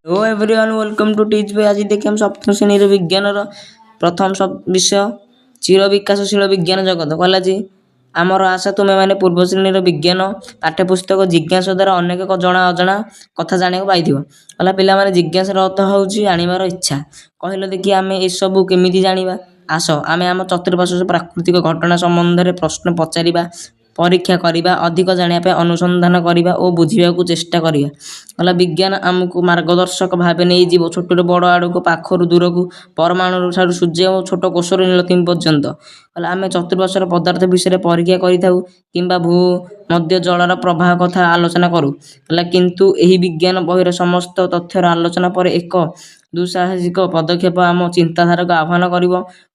Hello everyone welcome to teach भाई। आज देखिए हम सप्तम श्रेणी विज्ञान प्रथम विषय चिर विकासशील विज्ञान जगत कहला जी आमर आशा तुम्हें मैंने पूर्व श्रेणी विज्ञान पाठ्यपुस्तक जिज्ञासा द्वारा अनेक जना अजଣା कथा जाना पाई कहला पिला माने जिज्ञासार अर्थ हूँ जानिबार इच्छा। कहल देखिए आम एसबू केमी जाना आस आम आम चतुर्पार्श्व प्राकृतिक घटना संबंध में प्रश्न पचारिबा परीक्षा करवा अधिक जानापी अनुसंधान करवा और बुझा चेष्टा करवा कहला विज्ञान आमको मार्गदर्शक भाव नहीं जीव छोट बड़ आड़ को पाखर दूर को परमाणु ठार सूर्य और छोट कोषर नीलतिम पर्यंत कहला आम चतुर्पार्श्वर पदार्थ विषय परीक्षा करिंबा भू मध्य जलर प्रवाह कथा आलोचना करूँ कहला किंतु एही विज्ञान बहिर समस्त तथ्यर आलोचना पर एक दुस्साहसिक पदक्षेप आम चिंताधारा को आह्वान कर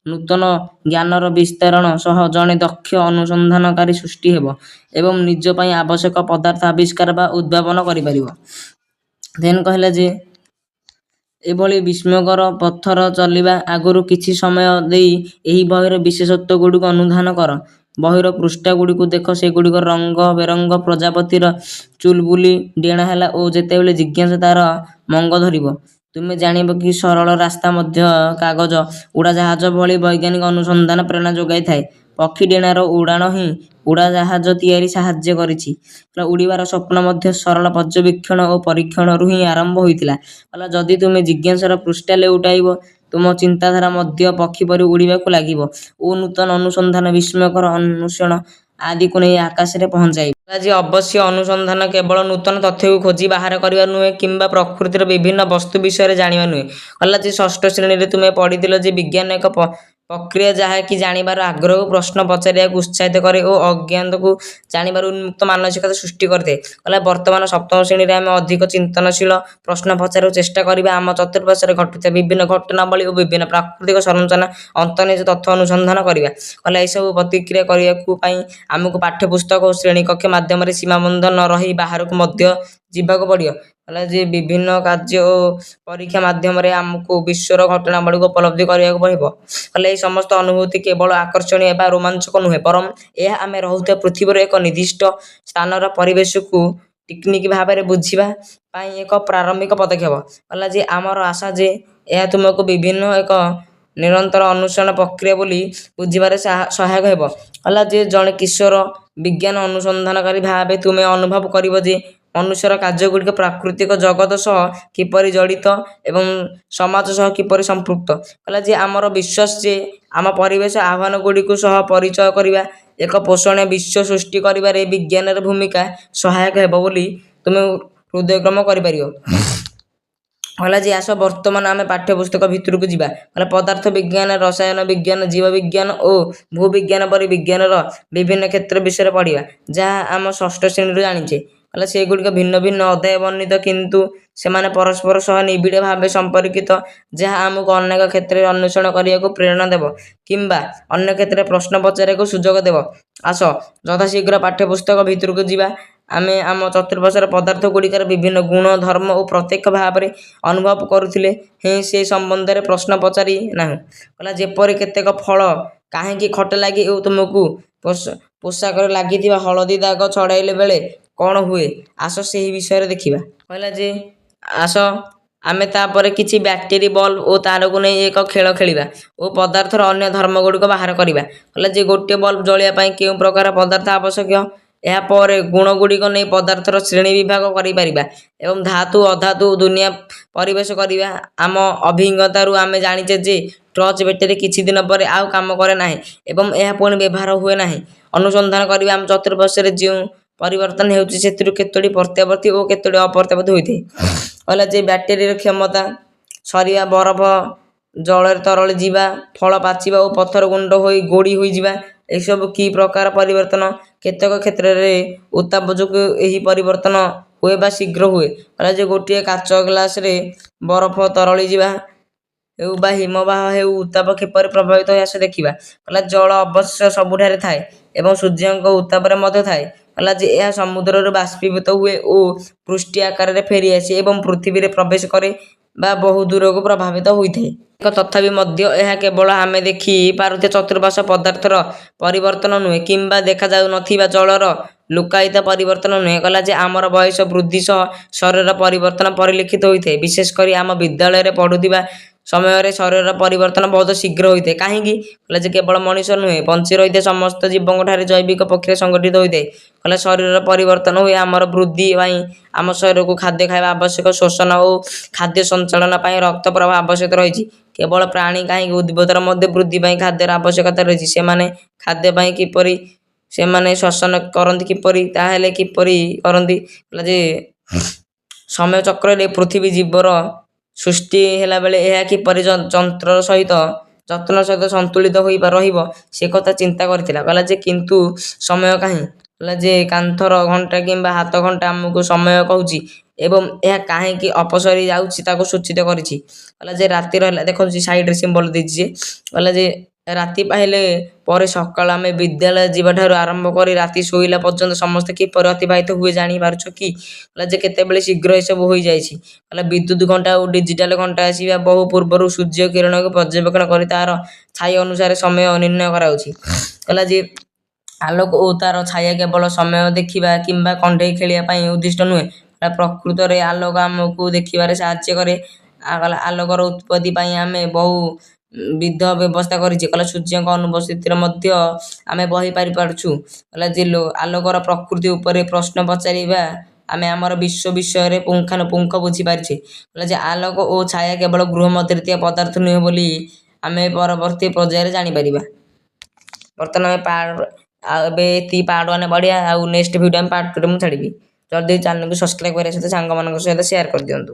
नूतन ज्ञानर विस्तरण सह जड़े दक्ष अनुसंधानकारी सृष्टि हेब एवं निज पई आवश्यक पदार्थ आविष्कार बा उद्भावन करिपारिबो। देन कहला जे एभली विस्मयकर पथर चलिबा आगुरु किछि समय देई एही बहिर विशेषत्व गुड़िक अनुधान कर। बहिर पृष्ठा गुड़िक देख से गुड़िक रंग बेरंग प्रजापतिर चुलबुली डेणा हैला और जेतेबेले जिज्ञासा तार मंग धरिबो तुमे जानिब कि सरल रास्ता मध्य कागज उड़ाजाहाज भली वैज्ञानिक अनुसंधान प्रेरणा जोगाई थाए। पक्षी डेणार उड़ाण ही उड़ाजाहाज तैयारी साहाय्य करिछि। उड़ीबार स्वप्न मध्य सरल पर्यवेक्षण और परीक्षण ही आरंभ होइतिला। जदि तुमे जिज्ञासार पृष्ठा लेउटाइब तुम चिंताधारा मध्य पक्षी परि उड़ीबाकु लागिब और नूतन अनुसंधान विस्मयकर अन्वेषण आदि को नहीं आकाश में पहुंचाई। आज अवश्य अनुसंधान केवल नूतन तथ्य को खोजी बाहर करवा नुहे किंबा प्रकृतिर विभिन्न वस्तु विषय जानिबा नुहे। कहला जे षष्ठ श्रेणी रे तुमे पढ़िथिल जे विज्ञान एक प्रक्रिया जहाँ कि जानिबार आग्रह प्रश्न पचारिया उत्साहित करे और अज्ञात को जानिबार उन्मुक्त मानसिकता सृष्टि करते। कहला वर्तमान सप्तम श्रेणी रे आम अधिक चिंतनशील प्रश्न पचार चेष्टा करबा आम चतुर्पार्श्व घटुଥିବା विभिन्न घटनावली और विभिन्न प्राकृतिक संरचना अंतर्निहित तथ्य अनुसंधान करबा। कहला एहि सब प्रतिक्रिया करिया आमको पाठ्यपुस्तक और श्रेणी कक्ष माध्यम सीमाबंध न रही बाहर को मध्य जीवाक पड़ियो। कहला जे विभिन्न कार्य और परीक्षा माध्यम आमको विश्वर घटनावली को उपलब्धि करने को पड़िबो। कहला समस्त अनुभूति केवल आकर्षणीय एवं रोमांचक नुहे बरम यह आम रहुଥିବା पृथ्वीर एक निर्दिष्ट स्थानर परिवेश को टेक्निक भाव में बुझा एक प्रारंभिक पदक्षेप। कहला जे आमर आशा जे यह तुमको विभिन्न एक निरंतर अनुसरण प्रक्रिया बोली बुझे सहायक हेब। कहला जे जड़े किशोर विज्ञान अनुसंधानकारी भाव तुम्हें अनुभव कर मनुष्यर कार्यगुड़िक प्राकृतिक जगत सह किपरि जड़ित एवं समाज सह किपरि संपृक्त। कहला जे आमर विश्वास जे आम परिवेश आह्वान गुड़िक सह परिचय करवा एक पोषण विश्व सृष्टि करिबारे विज्ञान भूमिका सहायक हेब बोली तुम हृदयक्रम करिपारियो। कहला जे आस वर्तमान आम पाठ्यपुस्तक भितर को जीवा। कहला पदार्थ विज्ञान रसायन विज्ञान जीव विज्ञान और भूविज्ञान परि विज्ञान विभिन्न क्षेत्र विषय पढ़ा जहाँ आम षष्ठ श्रेणी जानिचे। कहला से गुड़िक भिन्न भिन्न अध्याय वर्णित किंतु सेमाने परस्पर सह निबिड़ भाव संपर्कित जहाँ आमको अनेक क्षेत्र में अन्वेषण करने को प्रेरणा देव किंबा अन्य क्षेत्र में प्रश्न पचारे को सुजोग देव। आस यथाशीघ्र पाठ्यपुस्तक भितर को जीवा। आम आम चतुर्पार्श्वर पदार्थ गुड़िकर विभिन्न गुण धर्म और प्रत्यक्ष भाव में अनुभव करुले ही से संबंध में प्रश्न पचारि ना। कहला जेपरि केतेक फल कहीं खट लगे और तुमको पोशाक लगी हलदी दाग छड़ाइले बेले कौन हुए आस से ही विषय देखा। कहला जे आस आमे तापर किछि बैक्टेरी बल्ब और तार को नहीं एक खेल खेलिबा और पदार्थर अन्य धर्म गुड़िक बाहर करवा। कहला जे गोटे बल्ब जलिया केउ प्रकार पदार्थ आवश्यक या पर गुण गुड़िक नहीं पदार्थर श्रेणी विभाग करिपारिबा एवं धातु अधातु दुनिया परिवेश करवा। आम अभिज्ञतारू आमे जानिचे जे टर्च बैटेरी किछि दिन पर आउ काम करे नाही एवं यह पुणी व्यवहार हुए नाही। अनुसंधान करवा आम चतुर्पार्श्व जो परिवर्तन होउछि सेतिरु केतोडी प्रत्यावर्ती और केतोडी अप्रत्यावर्ती होइथे। कहला जे बैटेरी क्षमता सरिया बरफ जल तरल जीवा फल पाचिबा और पत्थर गुंड होई गोड़ी होई जीवा ए सब की प्रकार परिवर्तन केतक क्षेत्र में उत्ताप जो यही परिवर्तन हुए बा शीघ्र हुए। कहला जे गोटे काच ग्लास रे बरफ तरली जीवा हेउ बा हिमवाह हेउ उत्ताप किपरि प्रभावित होय आसे देखिबा। कहला जल अवश्य सबुठारे थाए एवं सूर्यक उत्ताप रे मध्य थाए। कहला जे यह समुद्र रे बाष्पीभूत हुए और पृष्ठी आकार रे फेरी आसे एवं पृथ्वी रे प्रवेश करे ବା ବହୁ ଦୂରକୁ ପ୍ରଭାବିତ ହୋଇଥାଏ। ତଥାପି ମଧ୍ୟ ଏହା କେବଳ ଆମେ ଦେଖି ପାରୁଥିବା ଚତୁଃପାର୍ଶ୍ୱ ପଦାର୍ଥର ପରିବର୍ତ୍ତନ ନୁହେଁ କିମ୍ବା ଦେଖାଯାଉନଥିବା ଜଳର ଲୁକାୟିତ ପରିବର୍ତ୍ତନ ନୁହେଁ। କହିଲା ଯେ ଆମର ବୟସ ବୃଦ୍ଧି ସହ ଶରୀରର ପରିବର୍ତ୍ତନ ପରିଲକ୍ଷିତ ହୋଇଥାଏ। ବିଶେଷ କରି ଆମ ବିଦ୍ୟାଳୟରେ ପଢ଼ୁଥିବା ସମୟରେ ଶରୀରର ପରିବର୍ତ୍ତନ ବହୁତ ଶୀଘ୍ର ହୋଇଥାଏ। କାହିଁକି? କହିଲା ଯେ କେବଳ ମଣିଷ ନୁହେଁ, ବଞ୍ଚି ରହିଥିବା ସମସ୍ତ ଜୀବଙ୍କଠାରେ ଜୈବିକ ପ୍ରକ୍ରିୟା ସଂଘଟିତ ହୋଇଥାଏ। କହିଲା ଶରୀରର ପରିବର୍ତ୍ତନ ହୁଏ ଆମର ବୃଦ୍ଧି ପାଇଁ ଆମ ଶରୀରକୁ ଖାଦ୍ୟ ଖାଇବା ଆବଶ୍ୟକ, ଶୋଷଣ ଓ ଖାଦ୍ୟ ସଞ୍ଚାଳନ ପାଇଁ ରକ୍ତ ପ୍ରବାହ ଆବଶ୍ୟକ ରହିଛି। କେବଳ ପ୍ରାଣୀ କାହିଁକି ଉଦ୍ଭିଦର ମଧ୍ୟ ବୃଦ୍ଧି ପାଇଁ ଖାଦ୍ୟର ଆବଶ୍ୟକତା ରହିଛି। ସେମାନେ ଖାଦ୍ୟ ପାଇଁ କିପରି ସେମାନେ ଶ୍ୱସନ କରନ୍ତି କିପରି? ତାହେଲେ କିପରି କରନ୍ତି? କହିଲା ଯେ ସମୟ ଚକ୍ରରେ ପୃଥିବୀ ଜୀବର ସୃଷ୍ଟି ହେଲାବେଳେ ଏହା କିପରି ଯତ୍ନର ସହିତ ସନ୍ତୁଳିତ ହୋଇ ରହିବ ସେ କଥା ଚିନ୍ତା କରିଥିଲା। କହିଲା ଯେ କିନ୍ତୁ ସମୟ କାହିଁ? କହିଲା ଯେ କାନ୍ଥର ଘଣ୍ଟା କିମ୍ବା ହାତ ଘଣ୍ଟା ଆମକୁ ସମୟ କହୁଛି ଏବଂ ଏହା କାହିଁକି ଅପସରି ଯାଉଛି ତାକୁ ସୂଚିତ କରିଛି। କହିଲା ଯେ ରାତିର ହେଲା, ଦେଖନ୍ତୁ ସାଇଡରେ ସିମ୍ବଲ ଦେଇଛି ଯେ, କହିଲା ଯେ ରାତି ପାହିଲେ ପରେ ସକାଳ ଆମେ ବିଦ୍ୟାଳୟ ଯିବାଠାରୁ ଆରମ୍ଭ କରି ରାତି ଶୋଇଲା ପର୍ଯ୍ୟନ୍ତ ସମସ୍ତେ କିପରି ଅତିବାହିତ ହୁଏ ଜାଣିପାରୁଛ କି? କହିଲା ଯେ କେତେବେଳେ ଶୀଘ୍ର ଏସବୁ ହୋଇଯାଇଛି। କହିଲା ବିଦ୍ୟୁତ ଘଣ୍ଟା ଓ ଡିଜିଟାଲ ଘଣ୍ଟା ଆସିବା ବହୁ ପୂର୍ବରୁ ସୂର୍ଯ୍ୟ କିରଣକୁ ପର୍ଯ୍ୟବେକ୍ଷଣ କରି ତାର ଛାୟା ଅନୁସାରେ ସମୟ ନିର୍ଣ୍ଣୟ କରାଯାଉଛି। କହିଲା ଯେ ଆଲୋକ ଓ ତାର ଛାୟା କେବଳ ସମୟ ଦେଖିବା କିମ୍ବା କଣ୍ଢେଇ ଖେଳିବା ପାଇଁ ଉଦ୍ଦିଷ୍ଟ ନୁହେଁ। ପ୍ରକୃତରେ ଆଲୋକ ଆମକୁ ଦେଖିବାରେ ସାହାଯ୍ୟ କରେ। ଆଲୋକର ଉତ୍ପତ୍ତି ପାଇଁ ଆମେ ବହୁ ବିଧ ବ୍ୟବସ୍ଥା କରିଛେ। କହିଲା ସୂର୍ଯ୍ୟଙ୍କ ଅନୁପସ୍ଥିତିରେ ମଧ୍ୟ ଆମେ ବହି ପାରିପାରୁଛୁ। କହିଲା ଯେ ଆଲୋକର ପ୍ରକୃତି ଉପରେ ପ୍ରଶ୍ନ ପଚାରିବା ଆମେ ଆମର ବିଶ୍ୱ ବିଷୟରେ ପୁଙ୍ଖାନୁପୁଙ୍ଖ ବୁଝିପାରିଛେ। କହିଲା ଯେ ଆଲୋକ ଓ ଛାୟା କେବଳ ଗୃହ ମଧ୍ୟରେ ଥିବା ପଦାର୍ଥ ନୁହେଁ ବୋଲି ଆମେ ପରବର୍ତ୍ତୀ ପର୍ଯ୍ୟାୟରେ ଜାଣିପାରିବା। ବର୍ତ୍ତମାନ ଆମେ ଏବେ ଏତିକି ପାର୍ଟ 1 ପଢ଼ିବା, ଆଉ ନେକ୍ସଟ ଭିଡ଼ିଓ ଆମେ ପାର୍ଟ 2ରେ ମୁଁ ଛାଡ଼ିବି। ଜଲ୍ଦି ଚ୍ୟାନେଲକୁ ସବସ୍କ୍ରାଇବ୍ କରିବା ସହିତ ସାଙ୍ଗମାନଙ୍କ ସହିତ ସେୟାର କରିଦିଅନ୍ତୁ।